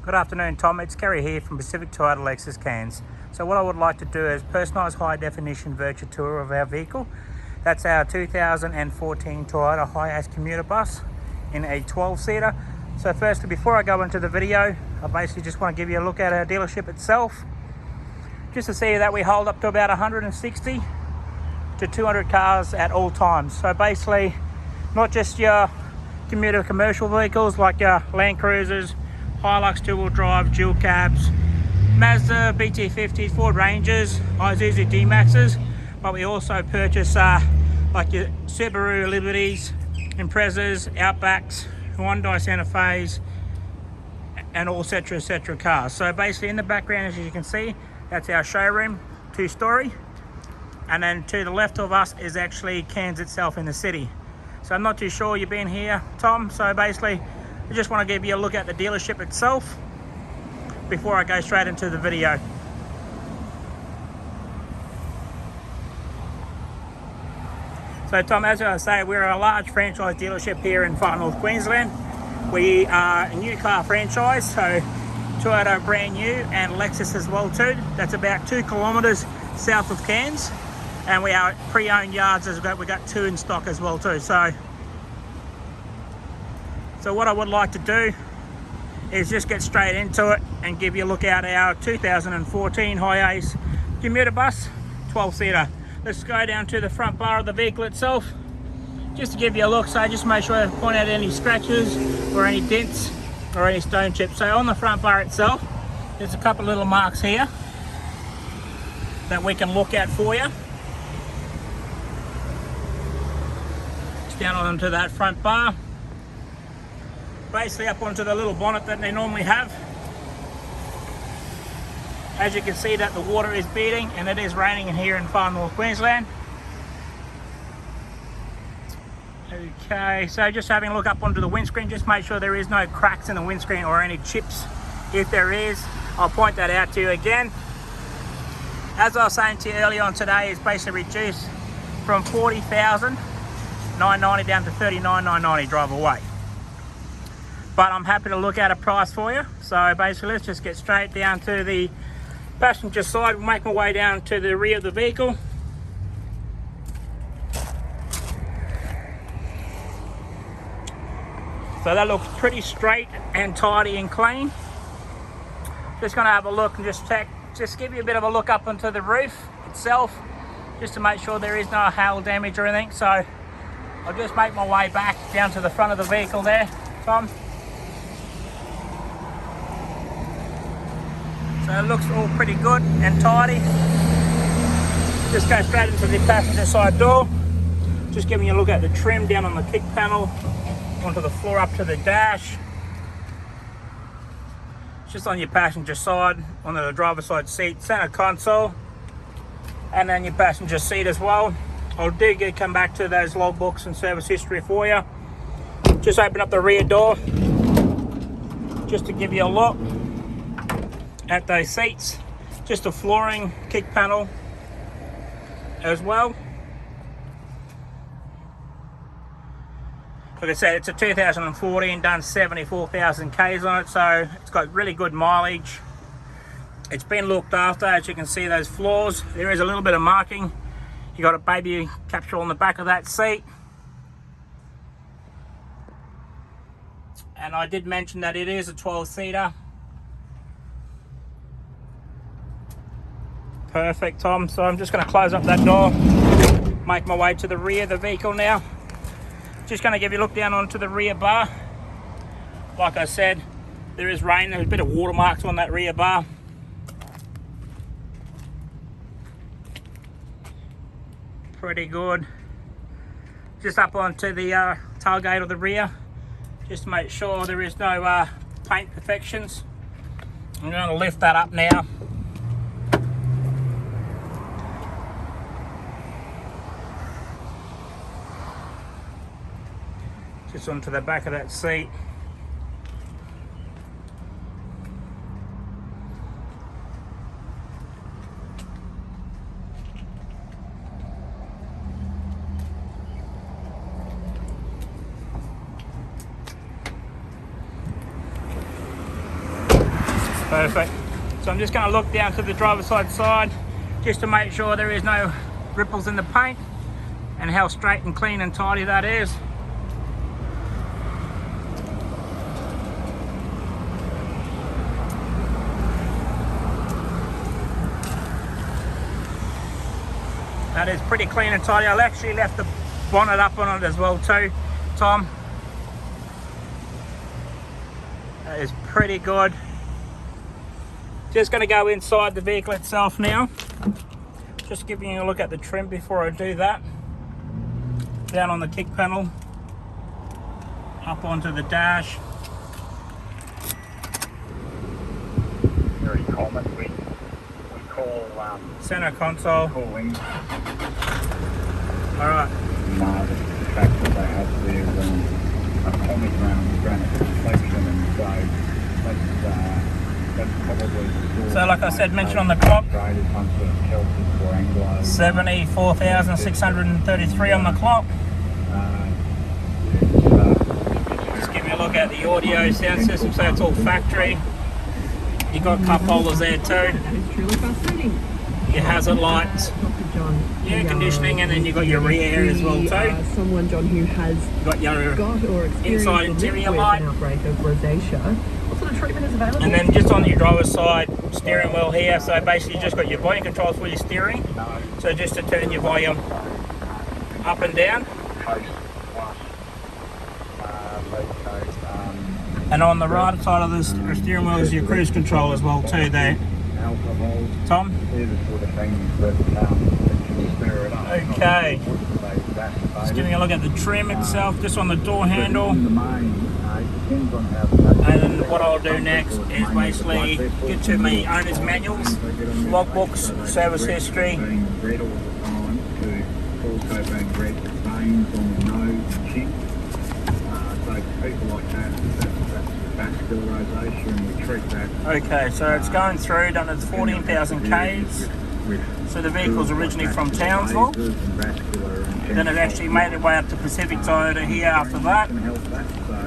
Good afternoon, Tom. It's Kerry here from Pacific Toyota Lexus Cairns. So what I would like to do is personalised high definition virtual tour of our vehicle. That's our 2014 Toyota HiAce Commuter bus in a 12-seater. So firstly, before I go into the video, I basically just want to give you a look at our dealership itself, just to see that we hold up to about 160 to 200 cars at all times. So basically, not just your commuter commercial vehicles like your Land Cruisers, Hilux two-wheel drive, dual cabs, Mazda BT50s, Ford Rangers, Isuzu D-Maxes, but we also purchase like your Subaru Liberties, Imprezas, Outbacks, Hyundai Santa Fe's, and all etc cars. So basically in the background, as you can see, that's our showroom, 2-story, and then to the left of us is actually Cairns itself in the city. So I'm not too sure you've been here, Tom, so basically I just want to give you a look at the dealership itself before I go straight into the video. So Tom, as I say, we're a large franchise dealership here in far north Queensland. We are a new car franchise, so Toyota brand new and Lexus as well too. That's about 2 kilometres south of Cairns, and we are pre-owned yards as well. We got 2 in stock as well too. So what I would like to do is just get straight into it and give you a look at our 2014 HiAce Commuter bus 12-seater. Let's go down to the front bar of the vehicle itself just to give you a look. So just make sure I point out any scratches or any dents or any stone chips. So on the front bar itself, there's a couple of little marks here that we can look at for you. Just down onto that front bar, basically up onto the little bonnet that they normally have. As you can see that the water is beating and it is raining in here in far north Queensland. Okay, so just having a look up onto the windscreen, just make sure there is no cracks in the windscreen or any chips. If there is, I'll point that out to you again. As I was saying to you earlier on today, it's basically reduced from $40,990 down to $39,990 drive away. But I'm happy to look at a price for you. So basically, let's just get straight down to the passenger side. We'll make my way down to the rear of the vehicle. So that looks pretty straight and tidy and clean. Just gonna have a look and just give you a bit of a look up onto the roof itself, just to make sure there is no hail damage or anything. So I'll just make my way back down to the front of the vehicle there, Tom. So it looks all pretty good and tidy. Just go straight into the passenger side door. Just giving you a look at the trim down on the kick panel, onto the floor up to the dash. Just on your passenger side, on the driver's side seat, center console, and then your passenger seat as well. I'll come back to those logbooks and service history for you. Just open up the rear door just to give you a look at those seats. Just a flooring, kick panel as well. Like I said, it's a 2014, done 74,000 Ks on it, so it's got really good mileage. It's been looked after. As you can see, those floors, there is a little bit of marking. You got a baby capsule on the back of that seat. And I did mention that it is a 12-seater. Perfect, Tom. So I'm just going to close up that door, make my way to the rear of the vehicle now. Just going to give you a look down onto the rear bar. Like I said, there is rain. There's a bit of watermarks on that rear bar. Pretty good. Just up onto the tailgate of the rear, just to make sure there is no paint imperfections. I'm going to lift that up now. Just onto the back of that seat. Perfect. So I'm just going to look down to the driver's side just to make sure there is no ripples in the paint and how straight and clean and tidy that is. That is pretty clean and tidy. I actually left the bonnet up on it as well too, Tom. That is pretty good. Just going to go inside the vehicle itself now. Just giving you a look at the trim before I do that. Down on the kick panel, up onto the dash. Very common. We call center console. calling. All right. The fact that they have their atomic granite reflection, and so that's probably. So like I said, mentioned on the clock, 74,633 on the clock. Just give me a look at the audio sound system, so it's all factory. You got cup holders there too. That is truly fascinating. Your hazard lights, air conditioning, and then you got your rear air as well too. Someone, John, who has You got your got or experienced inside interior light. an outbreak of rosacea. What sort of treatment is available? And then just on your driver's side, steering wheel here. So basically, you just got your volume controls for your steering. So just to turn your volume up and down. And on the right side of the steering wheel is your cruise control as well too there. Tom? Okay. Just giving a look at the trim itself, just on the door handle. And what I'll do next is basically get to my owner's manuals, logbooks, service history. Okay, so it's going through, done its 14,000 Ks. So the vehicle's originally from Townsville. Then it actually made its way up to Pacific Toyota here after that.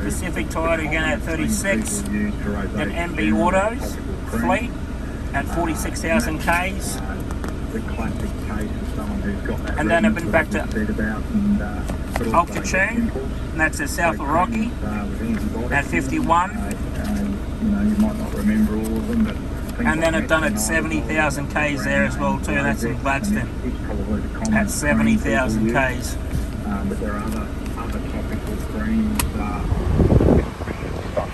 Pacific Toyota again at 36. Then MB Autos fleet at 46,000 Ks. And then I've been back to Ultra Tune, and that's at South of Rocky at 51. And then I've done it 70,000 Ks there as well too. That's in Gladstone at 70,000 Ks.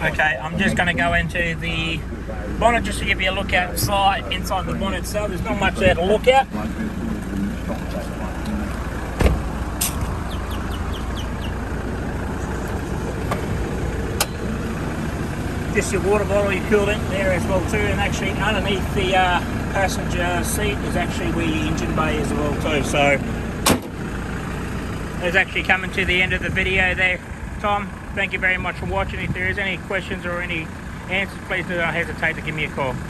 Okay, I'm just going to go into the bonnet just to give you a look inside the bonnet itself. There's not much there to look at. Just your water bottle, your coolant there as well too, and actually underneath the passenger seat is actually where your engine bay is as well too. So there's actually coming to the end of the video there, Tom. Thank you very much for watching. If there is any questions or any answers, please do not hesitate to give me a call.